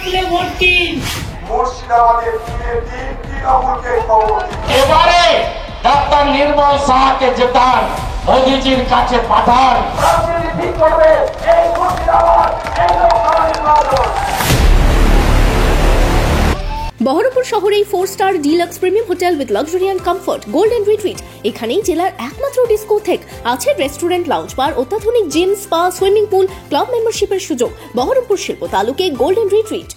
তৃণমূলে ভোট দিন। মুর্শিদাবাদের তৃণমূলকে খবর দিন। এবারে ডাক্তার নির্মল সাহাকে জেতান, মোদীজির কাছে পাঠান। রাজনীতি করবে এই মুর্শিদাবাদ, এই লোকসভা নির্বাচন। বহরমপুর শহরেই four star deluxe premium hotel with luxury and comfort golden retreat. এখানেই জেলার একমাত্র ডিস্কোথেক, আছে রেস্টুরেন্ট, লাউঞ্জ বার, অত্যাধুনিক gym, spa, swimming pool, club মেম্বারশিপের সুযোগ। বহরমপুর শিল্প তালুকে গোল্ডেন রিট্রিট।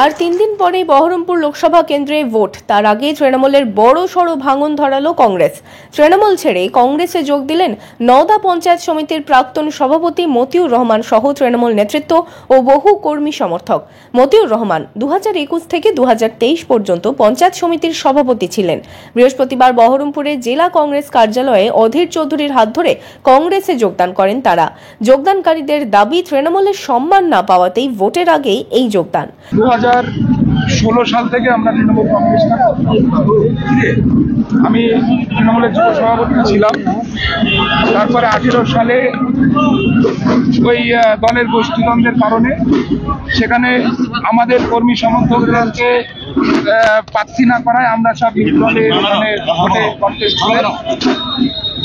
আর 3 দিন পরে বহরমপুর লোকসভা কেন্দ্রে ভোট। তার আগে তৃণমূলের বড় সড় ভাঙন ধরালো কংগ্রেস। তৃণমূল ছেড়ে কংগ্রেসে যোগ দিলেন নওদা পঞ্চায়েত সমিতির প্রাক্তন সভাপতি মতিউর রহমান সহ তৃণমূল নেতৃত্ব ও বহু কর্মী সমর্থক। মতিউর রহমান 2021 থেকে 2023 পর্যন্ত পঞ্চায়েত সমিতির সভাপতি ছিলেন। বৃহস্পতিবার বহরমপুরে জেলা কংগ্রেস কার্যালয়ে অধীর চৌধুরীর হাত ধরে কংগ্রেসে যোগদান করেন তারা। যোগদানকারীদের দাবি তৃণমূলের সম্মান না পাওয়াতেই ভোটের আগেই এই যোগদান। 2016 সাল থেকে আমরা তৃণমূল কংগ্রেস, আমি তৃণমূলের যুব সভাপতি ছিলাম। তারপরে 18 সালে ওই দলের গোষ্ঠীদ্বন্দ্বের কারণে সেখানে আমাদের কর্মী সমর্থকদেরকে প্রার্থী না করায় আমরা সব দলে ভোটে কন্টেস্ট করে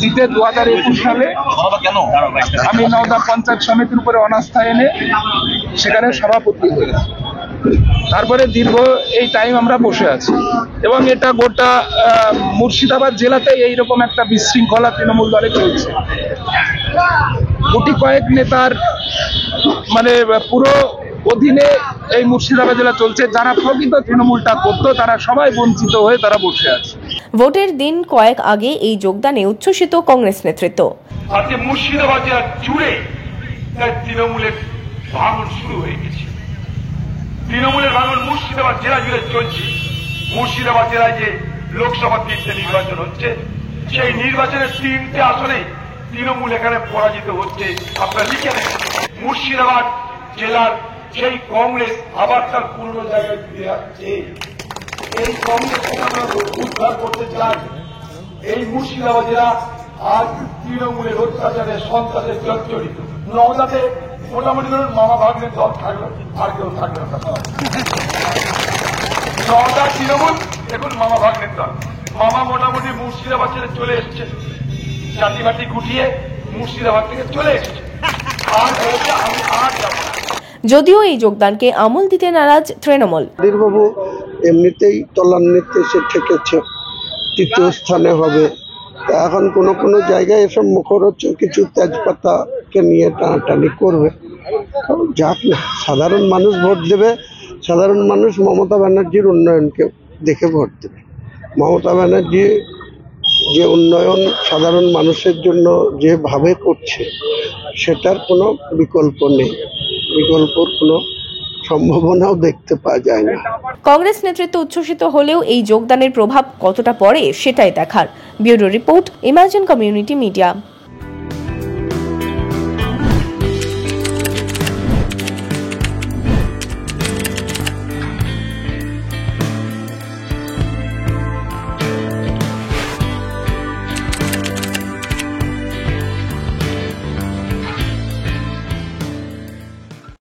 জিতে 2021 সালে আমি নওদা পঞ্চায়েত সমিতির উপরে অনাস্থা এনে সেখানে সভাপতি হয়েছি। তারপরে দীর্ঘ এই টাইম আমরা বসে আছি এবং এটা গোটা মুর্শিদাবাদ জেলাতে এইরকম একটা বিশৃঙ্খলা তৃণমূল দলে চলছে। গুটি কয়েক নেতার মানে পুরো অধীনে এই মুর্শিদাবাদ জেলা চলছে। যারা প্রকৃত তৃণমূলটা করতো তারা সবাই বঞ্চিত হয়ে তারা বসে আছে। ভোটের দিন কয়েক আগে এই যোগদানে উচ্ছ্বসিত কংগ্রেস নেতৃত্ব। আজকে মুর্শিদাবাদ জেলা জুড়ে তৃণমূলের ভাঙন শুরু হয়ে গেছে। তৃণমূলের ভাঙন মুর্শিদাবাদ জেলা জুড়ে চলছে। মুর্শিদাবাদ জেলায় যে লোকসভা 3টে নির্বাচন হচ্ছে, সেই নির্বাচনের 3টে আসনে তৃণমূল এখানে পরাজিত হচ্ছে। আপনারা লিখে নেন, মুর্শিদাবাদ জেলার সেই কংগ্রেস আবার তার পুরনো জায়গায় ফিরে আসছে। এই কংগ্রেসকে আমরা উদ্ধার করতে চাই। এই মুর্শিদাবাদ জেলা আজ তৃণমূলের অত্যাচারে সন্ত্রাসের জর্জরিত। নওদাতে মোটামুটি ধরুন মামা ভাগ্নের দল থাকলো, আর কেউ থাকলো না। নওদা তৃণমূল দেখুন মামা ভাগ্নের দল। মামা মোটামুটি মুর্শিদাবাদ ছেড়ে চলে এসছে, জাতি বাতি গুটিয়ে মুর্শিদাবাদ থেকে চলে এসছে। আর বলেছে আমি আর যাব না। যদিও এই যোগদানকে আমল দিতে নারাজ তৃণমূল। বাবু এমনিতেই তলান্বিতে এসে ঠেকেছে, 3য় স্থানে হবে। এখন কোনো জায়গায় এসব মুখরোচক কিছু তেজপাতাকে নিয়ে টানাটানি করবে। যাক না, সাধারণ মানুষ ভোট দেবে। সাধারণ মানুষ মমতা ব্যানার্জির উন্নয়নকে দেখে ভোট দেবে। মমতা ব্যানার্জি যে উন্নয়ন সাধারণ মানুষের জন্য যেভাবে করছে সেটার কোনো বিকল্প নেই, বিকল্পর কোনো সম্ভাবনাও দেখতে পাওয়া যায় না। কংগ্রেস নেতৃত্ব উচ্ছ্বসিত হলেও এই যোগদানের প্রভাব কতটা পড়ে সেটাই দেখার। Bureau report, imagine community media.